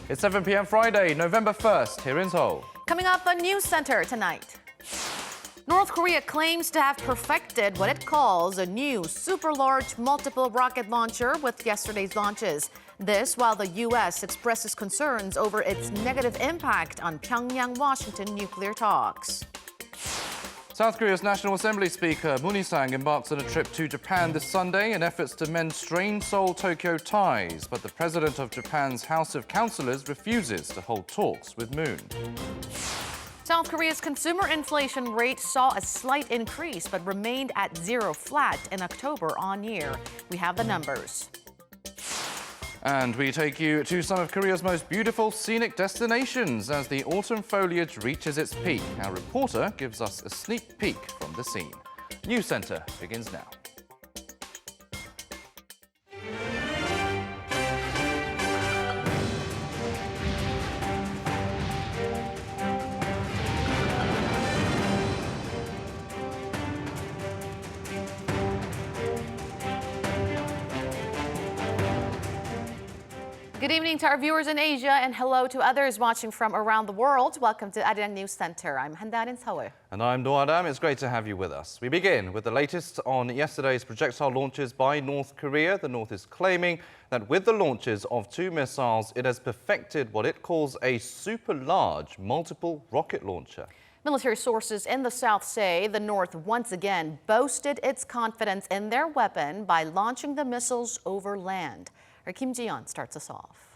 It's 7 p.m. Friday, November 1st, here in Seoul. Coming up on NewsCenter tonight. North Korea claims to have perfected what it calls a new super-large multiple rocket launcher with yesterday's launches. This while the U.S. expresses concerns over its negative impact on Pyongyang-Washington nuclear talks. South Korea's National Assembly Speaker Moon Hee-sang embarks on a trip to Japan this Sunday in efforts to mend strained Seoul-Tokyo ties. But the president of Japan's House of Councillors refuses to hold talks with Moon. South Korea's consumer inflation rate saw a slight increase but remained at zero flat in October on year. We have the numbers. And we take you to some of Korea's most beautiful scenic destinations as the autumn foliage reaches its peak. Our reporter gives us a sneak peek from the scene. NewsCenter begins now. Good evening to our viewers in Asia and hello to others watching from around the world. Welcome to Arirang News Center. I'm Handan in Seoul. And I'm Do Adam. It's great to have you with us. We begin with the latest on yesterday's projectile launches by North Korea. The North is claiming that with the launches of two missiles, it has perfected what it calls a super-large multiple rocket launcher. Military sources in the South say the North once again boasted its confidence in their weapon by launching the missiles over land. Our Kim Ji-yeon starts us off.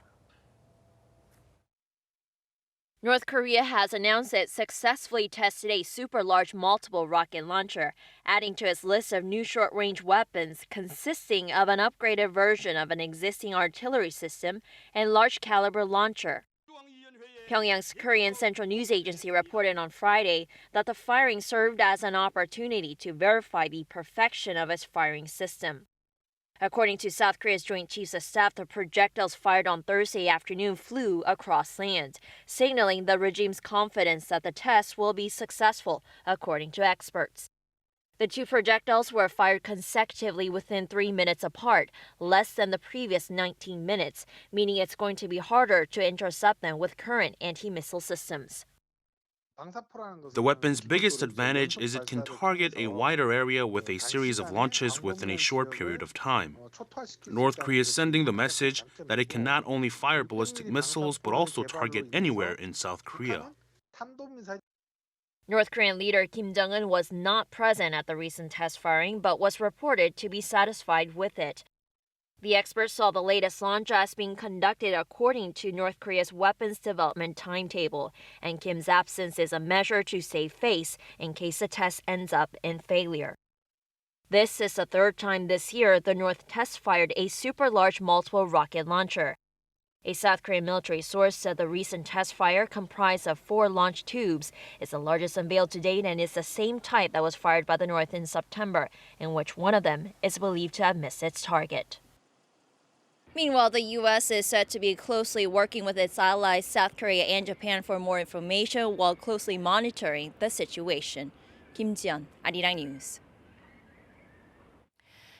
North Korea has announced it successfully tested a super-large multiple rocket launcher, adding to its list of new short-range weapons consisting of an upgraded version of an existing artillery system and large-caliber launcher. Pyongyang's Korean Central News Agency reported on Friday that the firing served as an opportunity to verify the perfection of its firing system. According to South Korea's Joint Chiefs of Staff, the projectiles fired on Thursday afternoon flew across land, signaling the regime's confidence that the test will be successful, according to experts. The two projectiles were fired consecutively within 3 minutes apart, less than the previous 19 minutes, meaning it's going to be harder to intercept them with current anti-missile systems. The weapon's biggest advantage is it can target a wider area with a series of launches within a short period of time. North Korea is sending the message that it can not only fire ballistic missiles but also target anywhere in South Korea. North Korean leader Kim Jong-un was not present at the recent test firing but was reported to be satisfied with it. The experts saw the latest launch as being conducted according to North Korea's weapons development timetable, and Kim's absence is a measure to save face in case the test ends up in failure. This is the third time this year the North test-fired a super-large multiple rocket launcher. A South Korean military source said the recent test fire, comprised of 4 launch tubes, is the largest unveiled to date and is the same type that was fired by the North in September, in which one of them is believed to have missed its target. Meanwhile, the U.S. is said to be closely working with its allies South Korea and Japan for more information while closely monitoring the situation. Kim Ji-yeon, Arirang News.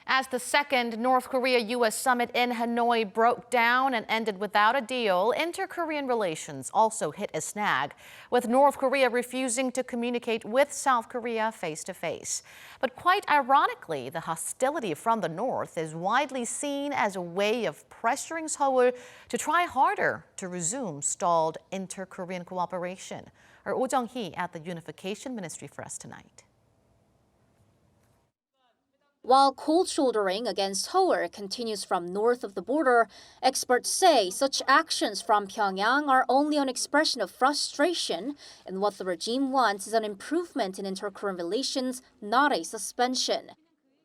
As the second North Korea-U.S. summit in Hanoi broke down and ended without a deal, inter-Korean relations also hit a snag, with North Korea refusing to communicate with South Korea face-to-face. But quite ironically, the hostility from the North is widely seen as a way of pressuring Seoul to try harder to resume stalled inter-Korean cooperation. Our Oh Jung-hee at the Unification Ministry for us tonight. While cold shouldering against Seoul continues from north of the border, experts say such actions from Pyongyang are only an expression of frustration, and what the regime wants is an improvement in inter-Korean relations, not a suspension.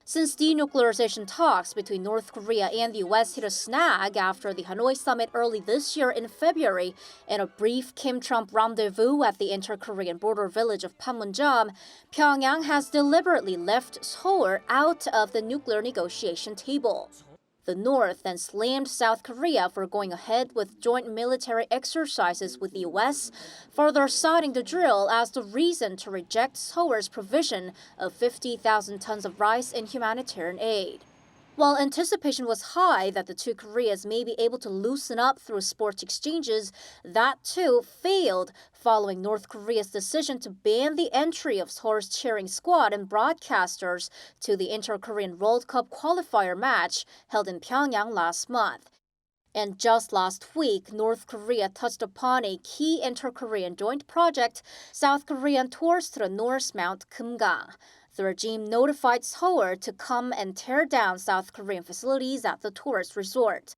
Since denuclearization talks between North Korea and the U.S. hit a snag after the Hanoi summit early this year in February, in a brief Kim-Trump rendezvous at the inter-Korean border village of Panmunjom, Pyongyang has deliberately left Seoul out of the nuclear negotiation table. The North then slammed South Korea for going ahead with joint military exercises with the U.S., further citing the drill as the reason to reject Seoul's provision of 50,000 tons of rice and humanitarian aid. While anticipation was high that the two Koreas may be able to loosen up through sports exchanges, that too failed following North Korea's decision to ban the entry of Seoul's cheering squad and broadcasters to the Inter-Korean World Cup qualifier match held in Pyongyang last month. And just last week, North Korea touched upon a key inter-Korean joint project, South Korean tours to the North Mount Kumgang. The regime notified Seoul to come and tear down South Korean facilities at the tourist resort.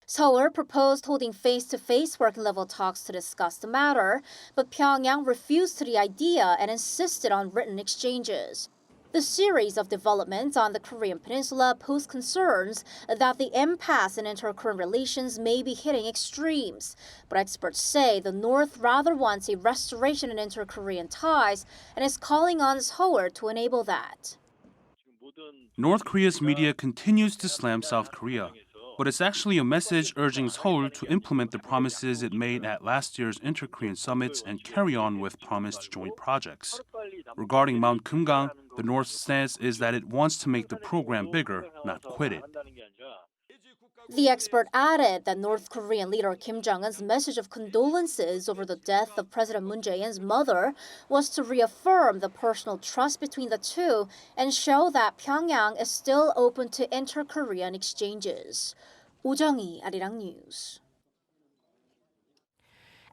Seoul proposed holding face-to-face working-level talks to discuss the matter, but Pyongyang refused to the idea and insisted on written exchanges. The series of developments on the Korean peninsula pose concerns that the impasse in inter-Korean relations may be hitting extremes. But experts say the North rather wants a restoration in inter-Korean ties and is calling on Seoul to enable that. North Korea's media continues to slam South Korea, but it's actually a message urging Seoul to implement the promises it made at last year's inter-Korean summits and carry on with promised joint projects. Regarding Mount Kumgang, the North's stance is that it wants to make the program bigger, not quit it. The expert added that North Korean leader Kim Jong-un's message of condolences over the death of President Moon Jae-in's mother was to reaffirm the personal trust between the two and show that Pyongyang is still open to inter-Korean exchanges. 오정희, Arirang News.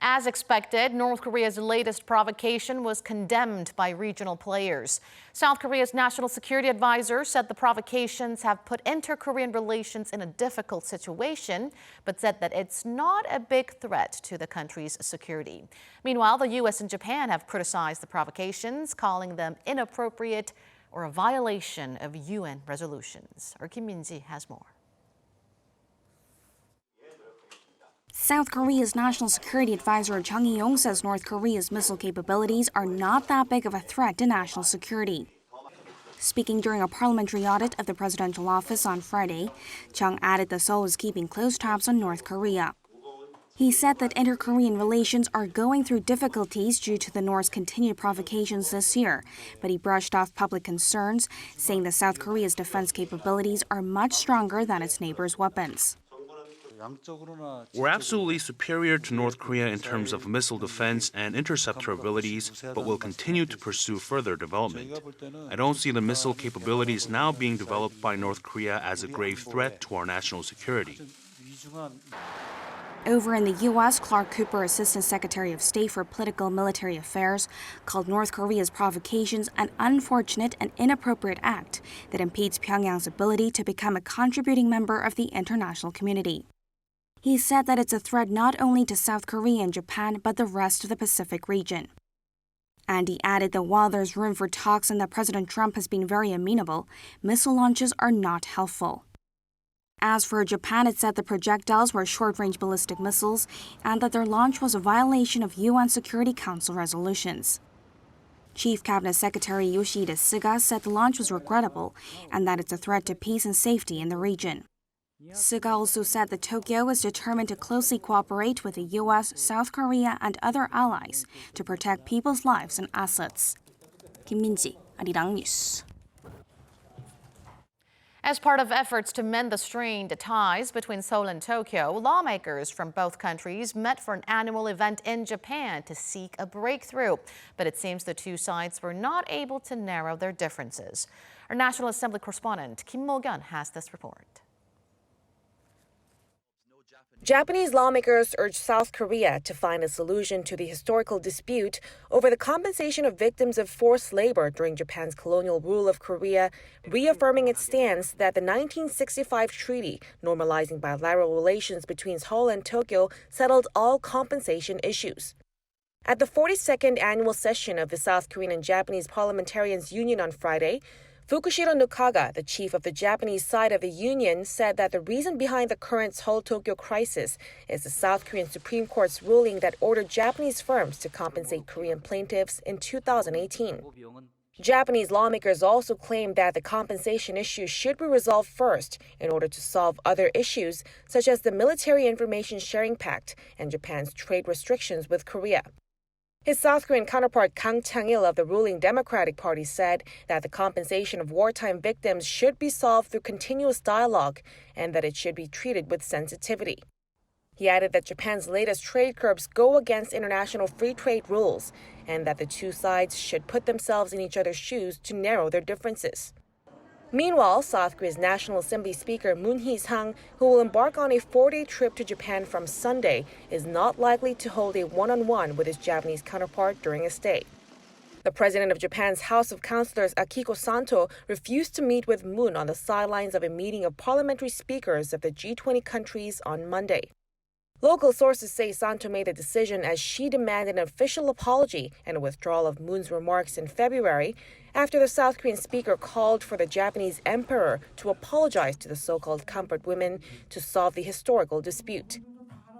As expected, North Korea's latest provocation was condemned by regional players. South Korea's national security advisor said the provocations have put inter-Korean relations in a difficult situation, but said that it's not a big threat to the country's security. Meanwhile, the U.S. and Japan have criticized the provocations, calling them inappropriate or a violation of UN resolutions. Our Kim Min-ji has more. South Korea's National Security Advisor Chung Eui-yong says North Korea's missile capabilities are not that big of a threat to national security. Speaking during a parliamentary audit of the presidential office on Friday, Chung added that Seoul is keeping close tabs on North Korea. He said that inter-Korean relations are going through difficulties due to the North's continued provocations this year, but he brushed off public concerns, saying that South Korea's defense capabilities are much stronger than its neighbors' weapons. We're absolutely superior to North Korea in terms of missile defense and interceptor abilities, but will continue to pursue further development. I don't see the missile capabilities now being developed by North Korea as a grave threat to our national security. Over in the U.S., Clark Cooper, Assistant Secretary of State for Political and Military Affairs, called North Korea's provocations an unfortunate and inappropriate act that impedes Pyongyang's ability to become a contributing member of the international community. He said that it's a threat not only to South Korea and Japan, but the rest of the Pacific region. And he added that while there's room for talks and that President Trump has been very amenable, missile launches are not helpful. As for Japan, it said the projectiles were short-range ballistic missiles and that their launch was a violation of UN Security Council resolutions. Chief Cabinet Secretary Yoshihide Suga said the launch was regrettable and that it's a threat to peace and safety in the region. Suga also said that Tokyo is determined to closely cooperate with the U.S., South Korea, and other allies to protect people's lives and assets. Kim Min-ji, Arirang News. As part of efforts to mend the strained ties between Seoul and Tokyo, lawmakers from both countries met for an annual event in Japan to seek a breakthrough. But it seems the two sides were not able to narrow their differences. Our National Assembly correspondent Kim Mo-kyun has this report. Japanese lawmakers urged South Korea to find a solution to the historical dispute over the compensation of victims of forced labor during Japan's colonial rule of Korea, reaffirming its stance that the 1965 treaty normalizing bilateral relations between Seoul and Tokyo settled all compensation issues. At the 42nd annual session of the South Korean and Japanese Parliamentarians Union on Friday, Fukushiro Nukaga, the chief of the Japanese side of the union, said that the reason behind the current Seoul-Tokyo crisis is the South Korean Supreme Court's ruling that ordered Japanese firms to compensate Korean plaintiffs in 2018. Japanese lawmakers also claimed that the compensation issue should be resolved first in order to solve other issues, such as the Military Information Sharing Pact and Japan's trade restrictions with Korea. His South Korean counterpart Kang Chang-il of the ruling Democratic Party said that the compensation of wartime victims should be solved through continuous dialogue and that it should be treated with sensitivity. He added that Japan's latest trade curbs go against international free trade rules and that the two sides should put themselves in each other's shoes to narrow their differences. Meanwhile, South Korea's National Assembly Speaker Moon Hee-sang, who will embark on a 4-day trip to Japan from Sunday, is not likely to hold a one-on-one with his Japanese counterpart during his stay. The president of Japan's House of Councilors, Akiko Santo, refused to meet with Moon on the sidelines of a meeting of parliamentary speakers of the G20 countries on Monday. Local sources say Santo made the decision as she demanded an official apology and a withdrawal of Moon's remarks in February after the South Korean speaker called for the Japanese emperor to apologize to the so-called comfort women to solve the historical dispute.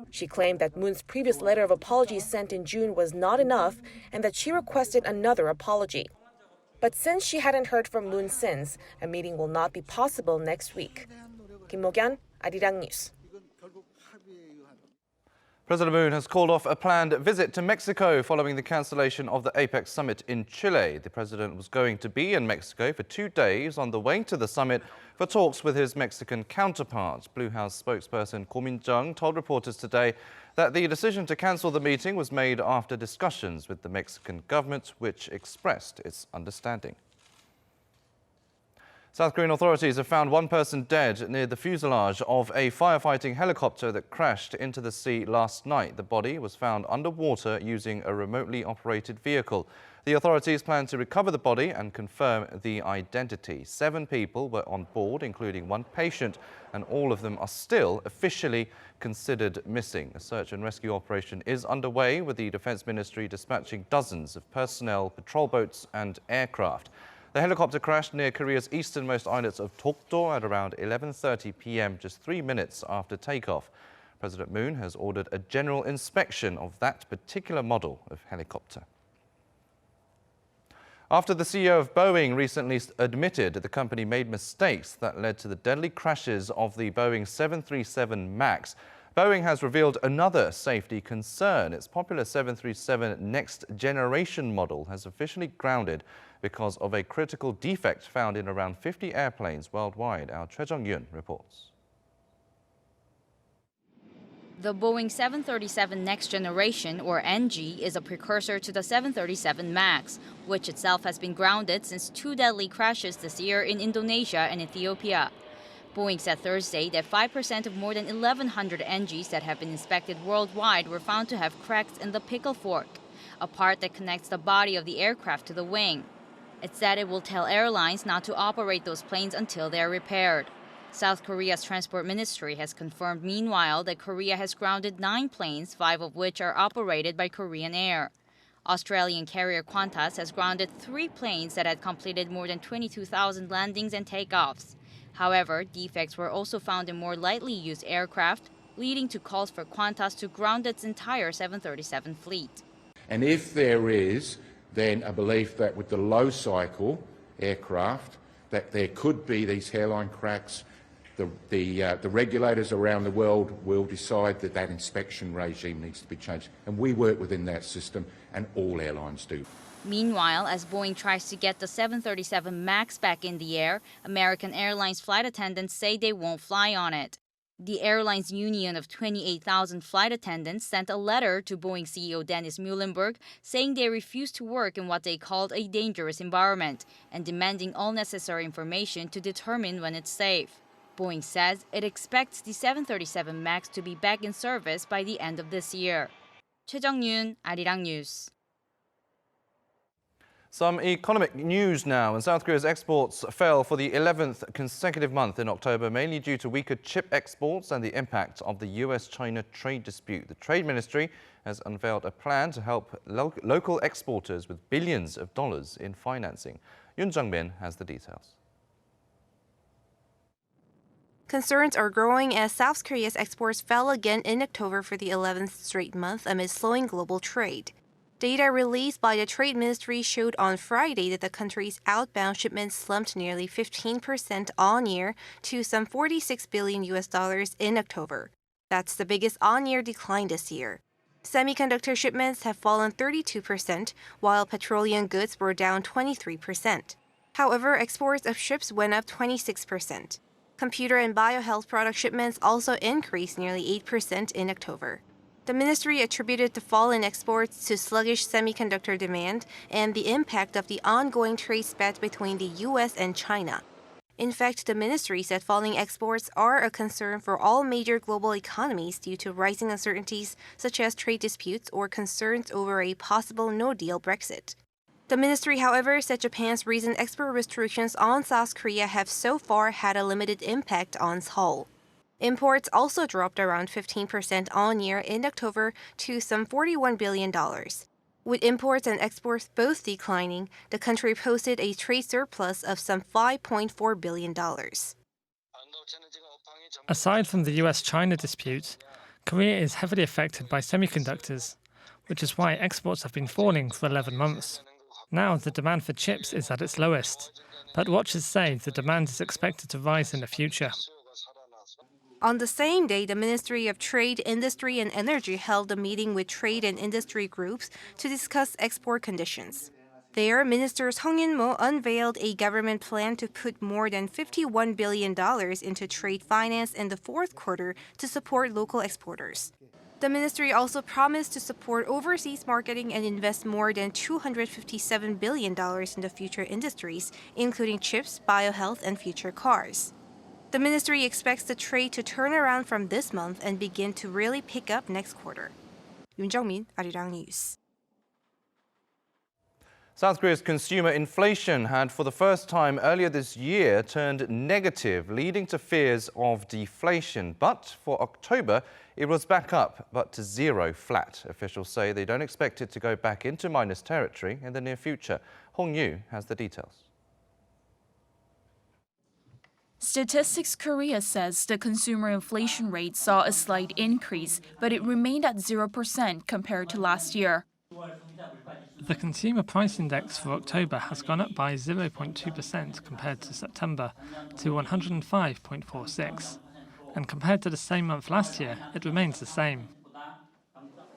She claimed that Moon's previous letter of apology sent in June was not enough and that she requested another apology. But since she hadn't heard from Moon since, a meeting will not be possible next week. Kim Mo-kyun, Arirang News. President Moon has called off a planned visit to Mexico following the cancellation of the APEC summit in Chile. The president was going to be in Mexico for 2 days on the way to the summit for talks with his Mexican counterpart. Blue House spokesperson Ko Min-jung told reporters today that the decision to cancel the meeting was made after discussions with the Mexican government, which expressed its understanding. South Korean authorities have found one person dead near the fuselage of a firefighting helicopter that crashed into the sea last night. The body was found underwater using a remotely operated vehicle. The authorities plan to recover the body and confirm the identity. 7 people were on board, including 1 patient, and all of them are still officially considered missing. A search and rescue operation is underway, with the Defense Ministry dispatching dozens of personnel, patrol boats and aircraft. The helicopter crashed near Korea's easternmost islet of Dokdo at around 11:30 p.m., just 3 minutes after takeoff. President Moon has ordered a general inspection of that particular model of helicopter. After the CEO of Boeing recently admitted that the company made mistakes that led to the deadly crashes of the Boeing 737 MAX, Boeing has revealed another safety concern. Its popular 737 next generation model has officially grounded because of a critical defect found in around 50 airplanes worldwide. Our Choi Jung-yun reports. The Boeing 737 Next Generation, or NG, is a precursor to the 737 MAX, which itself has been grounded since 2 deadly crashes this year in Indonesia and Ethiopia. Boeing said Thursday that 5% of more than 1,100 NGs that have been inspected worldwide were found to have cracks in the pickle fork, a part that connects the body of the aircraft to the wing. It said it will tell airlines not to operate those planes until they are repaired. South Korea's Transport Ministry has confirmed meanwhile that Korea has grounded 9 planes, 5 of which are operated by Korean Air. Australian carrier Qantas has grounded 3 planes that had completed more than 22,000 landings and takeoffs. However, defects were also found in more lightly used aircraft, leading to calls for Qantas to ground its entire 737 fleet. And if there is then a belief that with the low cycle aircraft that there could be these hairline cracks, the regulators around the world will decide that that inspection regime needs to be changed. And we work within that system, and all airlines do. Meanwhile, as Boeing tries to get the 737 MAX back in the air, American Airlines flight attendants say they won't fly on it. The airline's union of 28,000 flight attendants sent a letter to Boeing CEO Dennis Muilenburg saying they refuse to work in what they called a dangerous environment and demanding all necessary information to determine when it's safe. Boeing says it expects the 737 MAX to be back in service by the end of this year. Choi Jung-yun, Arirang News. Some economic news now. And South Korea's exports fell for the 11th consecutive month in October, mainly due to weaker chip exports and the impact of the US-China trade dispute. The Trade Ministry has unveiled a plan to help local exporters with billions of dollars in financing. Yoon Jung-min has the details. Concerns are growing as South Korea's exports fell again in October for the 11th straight month amid slowing global trade. Data released by the Trade Ministry showed on Friday that the country's outbound shipments slumped nearly 15% on-year to some $46 billion in October. That's the biggest on-year decline this year. Semiconductor shipments have fallen 32%, while petroleum goods were down 23%. However, exports of ships went up 26%. Computer and biohealth product shipments also increased nearly 8% in October. The ministry attributed the fall in exports to sluggish semiconductor demand and the impact of the ongoing trade spat between the U.S. and China. In fact, the ministry said falling exports are a concern for all major global economies due to rising uncertainties such as trade disputes or concerns over a possible no-deal Brexit. The ministry, however, said Japan's recent export restrictions on South Korea have so far had a limited impact on Seoul. Imports also dropped around 15% on-year in October to some $41 billion. With imports and exports both declining, the country posted a trade surplus of some $5.4 billion. Aside from the US-China dispute, Korea is heavily affected by semiconductors, which is why exports have been falling for 11 months. Now the demand for chips is at its lowest, but watchers say the demand is expected to rise in the future. On the same day, the Ministry of Trade, Industry and Energy held a meeting with trade and industry groups to discuss export conditions. There, Minister Song In-mo unveiled a government plan to put more than $51 billion into trade finance in the fourth quarter to support local exporters. The ministry also promised to support overseas marketing and invest more than $257 billion in the future industries, including chips, biohealth, and future cars. The ministry expects the trade to turn around from this month and begin to really pick up next quarter. Yoon Jung-min, Arirang News. South Korea's consumer inflation had, for the first time earlier this year, turned negative, leading to fears of deflation. But for October, it was back up, but to zero flat. Officials say they don't expect it to go back into minus territory in the near future. Hong Yu has the details. Statistics Korea says the consumer inflation rate saw a slight increase, but it remained at 0% compared to last year. The consumer price index for October has gone up by 0.2% compared to September to 105.46. And compared to the same month last year, it remains the same.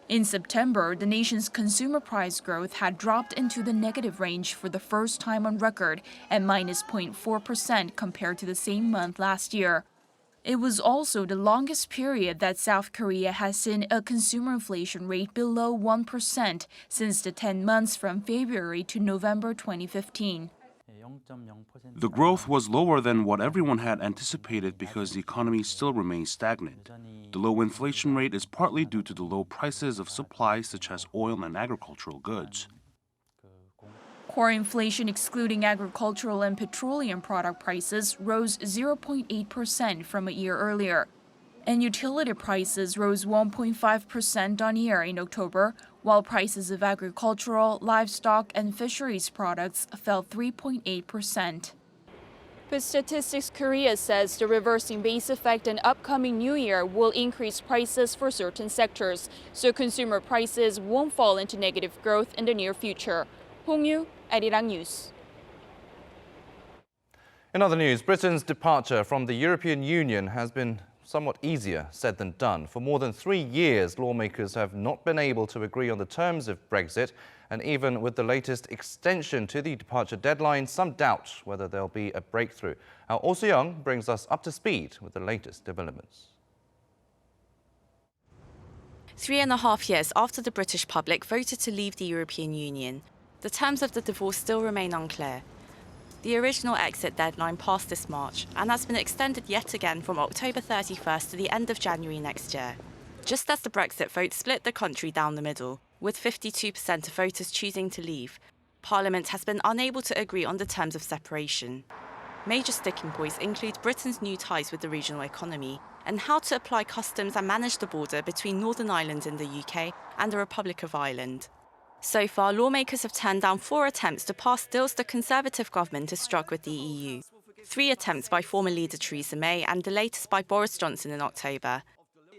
In September, the nation's consumer price growth had dropped into the negative range for the first time on record at minus 0.4% compared to the same month last year. It was also the longest period that South Korea has seen a consumer inflation rate below 1% since the 10 months from February to November 2015. The growth was lower than what everyone had anticipated because the economy still remains stagnant. The low inflation rate is partly due to the low prices of supplies such as oil and agricultural goods. Core inflation excluding agricultural and petroleum product prices rose 0.8% from a year earlier. And utility prices rose 1.5% on year in October, while prices of agricultural, livestock, and fisheries products fell 3.8%. But Statistics Korea says the reversing base effect and upcoming new year will increase prices for certain sectors, so consumer prices won't fall into negative growth in the near future. Hong Yu, Arirang News. In other news, Britain's departure from the European Union has been somewhat easier said than done. For more than 3 years, lawmakers have not been able to agree on the terms of Brexit, and even with the latest extension to the departure deadline, some doubt whether there'll be a breakthrough. Our Oh Soo-young brings us up to speed with the latest developments. 3.5 years after the British public voted to leave the European Union, the terms of the divorce still remain unclear. The original exit deadline passed this March and has been extended yet again from October 31st to the end of January next year. Just as the Brexit vote split the country down the middle, with 52% of voters choosing to leave, Parliament has been unable to agree on the terms of separation. Major sticking points include Britain's new ties with the regional economy and how to apply customs and manage the border between Northern Ireland in the UK and the Republic of Ireland. So far, lawmakers have turned down 4 attempts to pass deals the Conservative government has struck with the EU. 3 attempts by former leader Theresa May and the latest by Boris Johnson in October.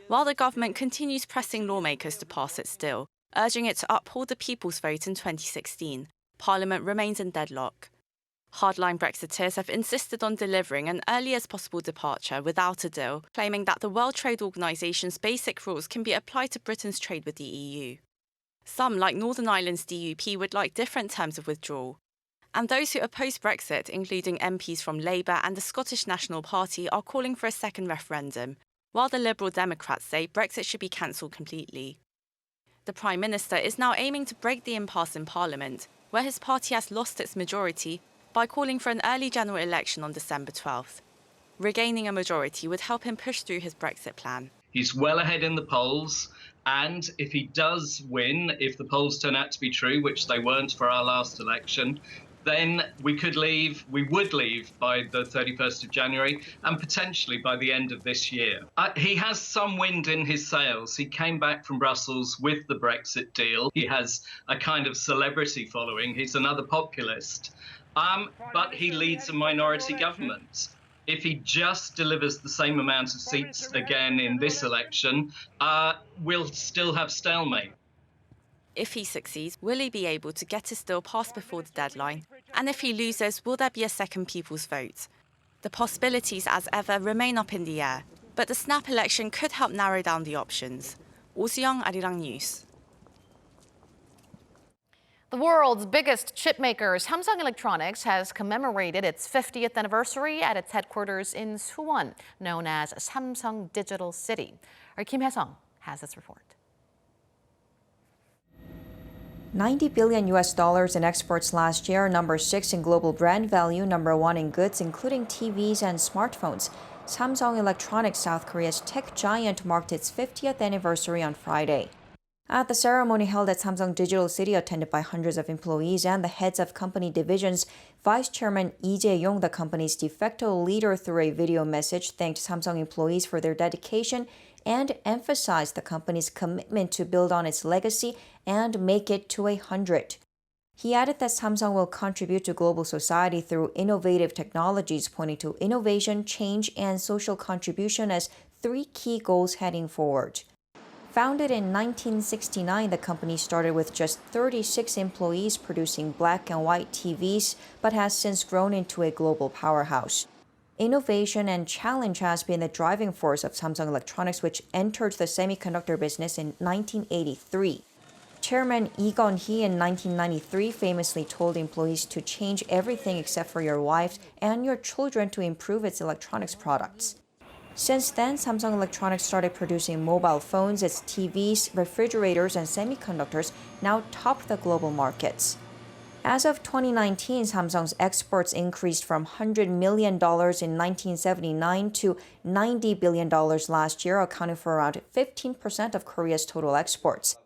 While the government continues pressing lawmakers to pass it still, urging it to uphold the people's vote in 2016, Parliament remains in deadlock. Hardline Brexiteers have insisted on delivering an earliest possible departure without a deal, claiming that the World Trade Organisation's basic rules can be applied to Britain's trade with the EU. Some, like Northern Ireland's DUP, would like different terms of withdrawal. And those who oppose Brexit, including MPs from Labour and the Scottish National Party, are calling for a second referendum, while the Liberal Democrats say Brexit should be cancelled completely. The Prime Minister is now aiming to break the impasse in Parliament, where his party has lost its majority, by calling for an early general election on December 12th. Regaining a majority would help him push through his Brexit plan. He's well ahead in the polls, and if he does win, if the polls turn out to be true, which they weren't for our last election, then we would leave by the 31st of January and potentially by the end of this year. He has some wind in his sails. He came back from Brussels with the Brexit deal. He has a kind of celebrity following. He's another populist, but he leads a minority government. If he just delivers the same amount of seats again in this election, we'll still have stalemate. If he succeeds, will he be able to get his deal passed before the deadline? And if he loses, will there be a second people's vote? The possibilities, as ever, remain up in the air, but the snap election could help narrow down the options. Oh Soo-young, Arirang News. The world's biggest chip maker, Samsung Electronics, has commemorated its 50th anniversary at its headquarters in Suwon, known as Samsung Digital City. Our Kim Hae-sung has this report. $90 billion in exports last year, number 6 in global brand value, number 1 in goods, including TVs and smartphones. Samsung Electronics, South Korea's tech giant, marked its 50th anniversary on Friday. At the ceremony held at Samsung Digital City, attended by hundreds of employees and the heads of company divisions, Vice Chairman Lee Jae-yong, the company's de facto leader, through a video message, thanked Samsung employees for their dedication and emphasized the company's commitment to build on its legacy and make it to 100. He added that Samsung will contribute to global society through innovative technologies, pointing to innovation, change, and social contribution as 3 key goals heading forward. Founded in 1969, the company started with just 36 employees producing black and white TVs, but has since grown into a global powerhouse. Innovation and challenge has been the driving force of Samsung Electronics, which entered the semiconductor business in 1983. Chairman Lee Gun-hee in 1993 famously told employees to change everything except for your wives and your children to improve its electronics products. Since then, Samsung Electronics started producing mobile phones. Its TVs, refrigerators, and semiconductors now top the global markets. As of 2019, Samsung's exports increased from $100 million in 1979 to $90 billion last year, accounting for around 15% of Korea's total exports.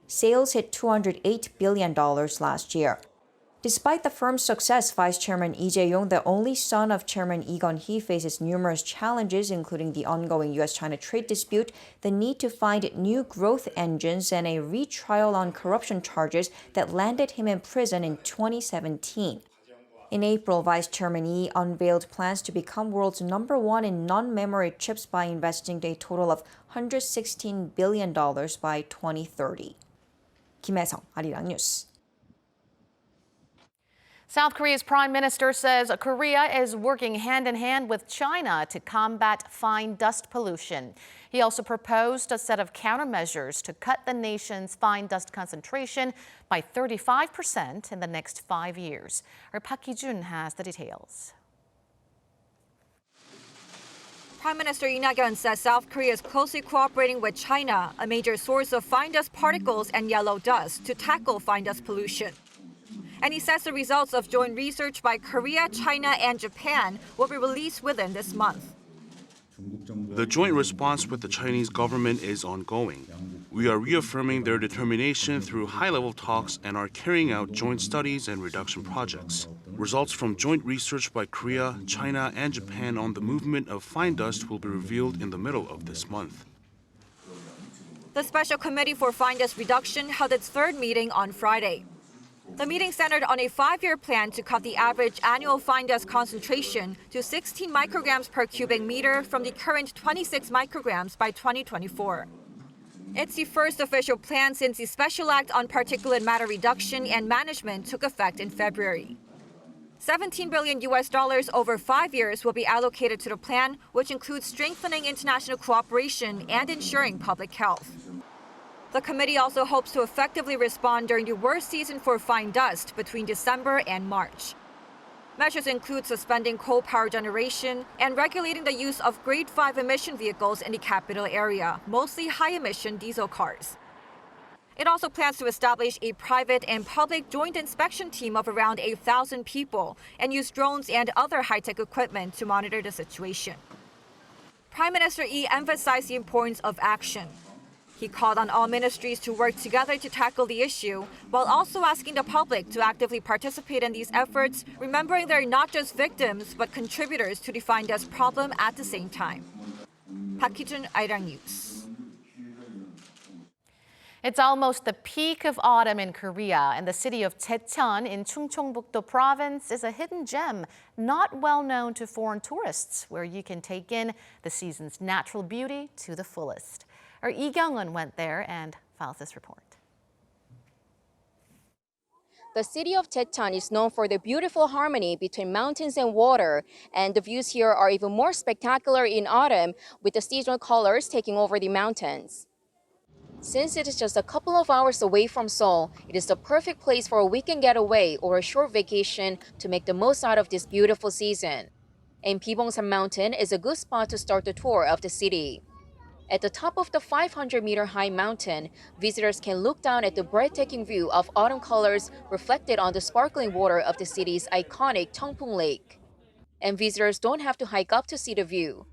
Sales hit $208 billion last year. Despite the firm's success, Vice Chairman Lee Jae-yong, the only son of Chairman Lee Gun-hee, faces numerous challenges, including the ongoing U.S.-China trade dispute, the need to find new growth engines, and a retrial on corruption charges that landed him in prison in 2017. In April, Vice Chairman Lee unveiled plans to become world's number 1 in non-memory chips by investing a total of $116 billion by 2030. Kim Hae-sung, Arirang News. South Korea's prime minister says Korea is working hand-in-hand with China to combat fine dust pollution. He also proposed a set of countermeasures to cut the nation's fine dust concentration by 35% in the next 5 years. Our Park Hee-jun has the details. Prime Minister Yoon Hak-yeon says South Korea is closely cooperating with China, a major source of fine dust particles and yellow dust, to tackle fine dust pollution. And he says the results of joint research by Korea, China, and Japan will be released within this month. The joint response with the Chinese government is ongoing. We are reaffirming their determination through high-level talks and are carrying out joint studies and reduction projects. Results from joint research by Korea, China, and Japan on the movement of fine dust will be revealed in the middle of this month. The Special Committee for Fine Dust Reduction held its 3rd meeting on Friday. The meeting centered on a 5-year plan to cut the average annual fine dust concentration to 16 micrograms per cubic meter from the current 26 micrograms by 2024. It's the first official plan since the Special Act on Particulate Matter Reduction and Management took effect in February. $17 billion over 5 years will be allocated to the plan, which includes strengthening international cooperation and ensuring public health. The committee also hopes to effectively respond during the worst season for fine dust between December and March. Measures include suspending coal power generation and regulating the use of Grade 5 emission vehicles in the capital area, mostly high-emission diesel cars. It also plans to establish a private and public joint inspection team of around 8,000 people and use drones and other high-tech equipment to monitor the situation. Prime Minister Lee emphasized the importance of action. He called on all ministries to work together to tackle the issue, while also asking the public to actively participate in these efforts, remembering they're not just victims, but contributors to the fine dust problem at the same time. Park Hee-jun, Arirang News. It's almost the peak of autumn in Korea, and the city of Daecheon in Chungcheongbuk-do province is a hidden gem not well known to foreign tourists, where you can take in the season's natural beauty to the fullest. Our Lee Kyung-eun went there and files this report. The city of Daecheon is known for the beautiful harmony between mountains and water, and the views here are even more spectacular in autumn, with the seasonal colors taking over the mountains. Since it is just a couple of hours away from Seoul, it is the perfect place for a weekend getaway or a short vacation to make the most out of this beautiful season. And Bibongsan Mountain is a good spot to start the tour of the city. At the top of the 500-meter-high mountain, visitors can look down at the breathtaking view of autumn colors reflected on the sparkling water of the city's iconic Cheongpung Lake. And visitors don't have to hike up to see the view.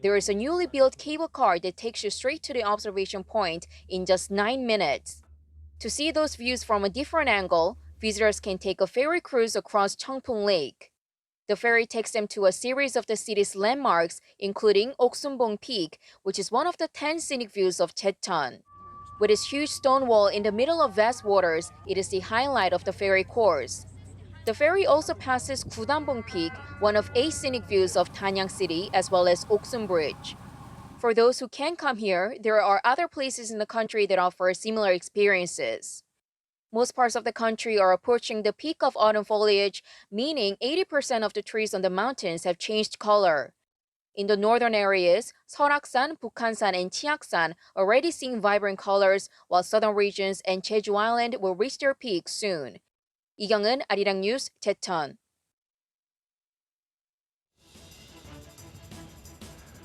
There is a newly built cable car that takes you straight to the observation point in just 9 minutes. To see those views from a different angle, visitors can take a ferry cruise across Cheongpung Lake. The ferry takes them to a series of the city's landmarks, including Oksumbong Peak, which is one of the 10 scenic views of Daecheon. With its huge stone wall in the middle of vast waters, it is the highlight of the ferry course. The ferry also passes Gudanbong Peak, one of 8 scenic views of Danyang City, as well as Oksum Bridge. For those who can't come here, there are other places in the country that offer similar experiences. Most parts of the country are approaching the peak of autumn foliage, meaning 80% of the trees on the mountains have changed color. In the northern areas, Seoraksan, Bukhansan, and Chiaksan already seeing vibrant colors, while southern regions and Jeju Island will reach their peak soon. Lee Kyung-eun, Arirang News, Daecheon.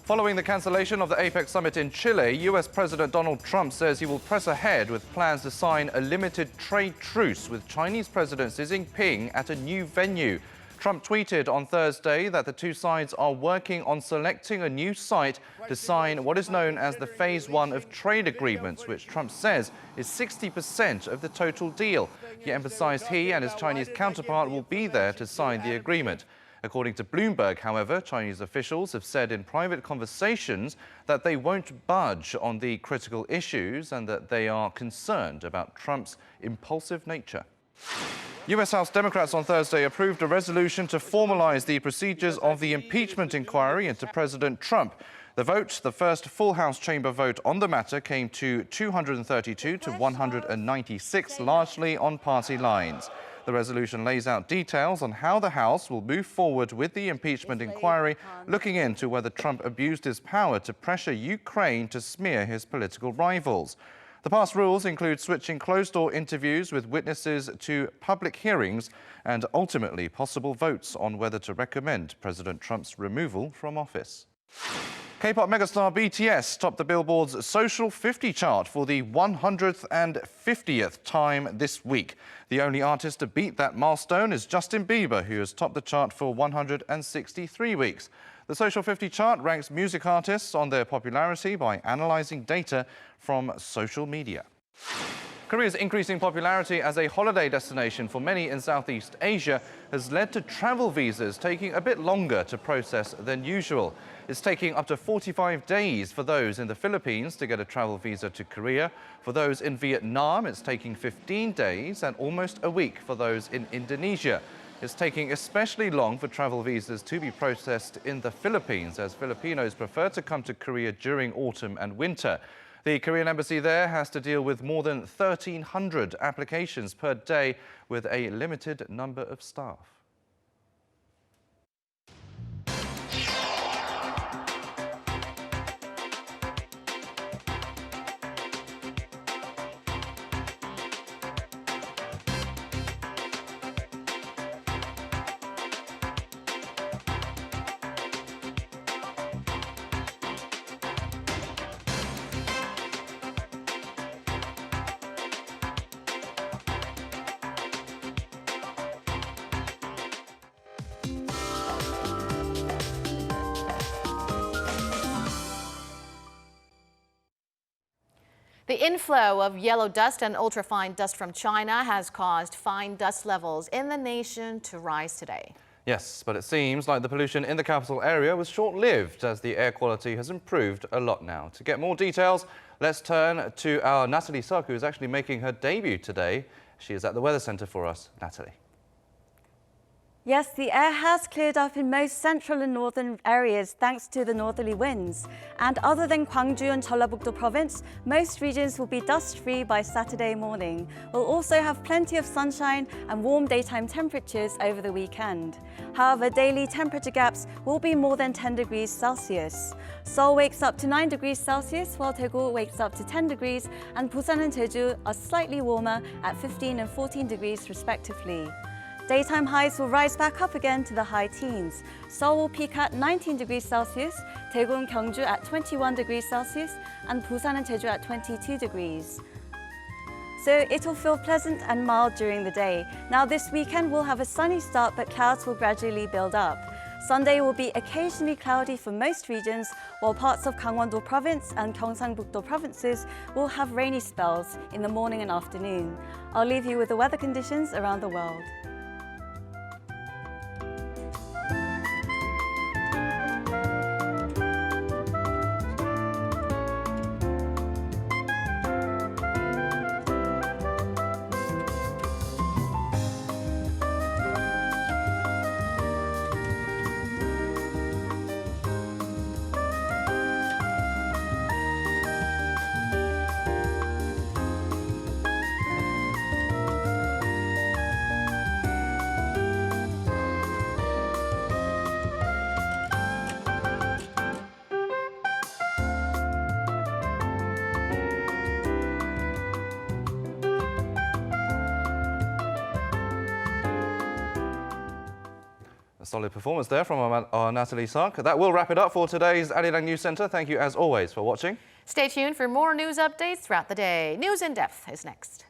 Following the cancellation of the APEC summit in Chile, US President Donald Trump says he will press ahead with plans to sign a limited trade truce with Chinese President Xi Jinping at a new venue. Trump tweeted on Thursday that the two sides are working on selecting a new site to sign what is known as the Phase 1 of trade agreements, which Trump says is 60% of the total deal. He emphasized he and his Chinese counterpart will be there to sign the agreement. According to Bloomberg, however, Chinese officials have said in private conversations that they won't budge on the critical issues and that they are concerned about Trump's impulsive nature. US House Democrats on Thursday approved a resolution to formalize the procedures of the impeachment inquiry into President Trump. The vote, the first full House chamber vote on the matter, came to 232 to 196, largely on party lines. The resolution lays out details on how the House will move forward with the impeachment inquiry, looking into whether Trump abused his power to pressure Ukraine to smear his political rivals. The past rules include switching closed-door interviews with witnesses to public hearings and ultimately possible votes on whether to recommend President Trump's removal from office. K-pop megastar BTS topped the Billboard's Social 50 chart for the 150th time this week. The only artist to beat that milestone is Justin Bieber, who has topped the chart for 163 weeks. The Social 50 chart ranks music artists on their popularity by analyzing data from social media. Korea's increasing popularity as a holiday destination for many in Southeast Asia has led to travel visas taking a bit longer to process than usual. It's taking up to 45 days for those in the Philippines to get a travel visa to Korea. For those in Vietnam, it's taking 15 days and almost a week for those in Indonesia. It's taking especially long for travel visas to be processed in the Philippines, as Filipinos prefer to come to Korea during autumn and winter. The Korean embassy there has to deal with more than 1,300 applications per day with a limited number of staff. The inflow of yellow dust and ultrafine dust from China has caused fine dust levels in the nation to rise today. Yes, but it seems like the pollution in the capital area was short-lived as the air quality has improved a lot now. To get more details, let's turn to our Natalie Suk, who is actually making her debut today. She is at the Weather Centre for us. Natalie. Yes, the air has cleared up in most central and northern areas thanks to the northerly winds. And other than Gwangju and Jeollabuk-do province, most regions will be dust-free by Saturday morning. We'll also have plenty of sunshine and warm daytime temperatures over the weekend. However, daily temperature gaps will be more than 10 degrees Celsius. Seoul wakes up to 9 degrees Celsius, while Daegu wakes up to 10 degrees, and Busan and Jeju are slightly warmer at 15 and 14 degrees respectively. Daytime highs will rise back up again to the high teens. Seoul will peak at 19 degrees Celsius, Daegu and Gyeongju at 21 degrees Celsius, and Busan and Jeju at 22 degrees. So it'll feel pleasant and mild during the day. Now this weekend we'll have a sunny start, but clouds will gradually build up. Sunday will be occasionally cloudy for most regions, while parts of Gangwon-do province and Gyeongsang-buk-do provinces will have rainy spells in the morning and afternoon. I'll leave you with the weather conditions around the world. A solid performance there from our Natalie Suk. That will wrap it up for today's Arirang News Centre. Thank you as always for watching. Stay tuned for more news updates throughout the day. News in Depth is next.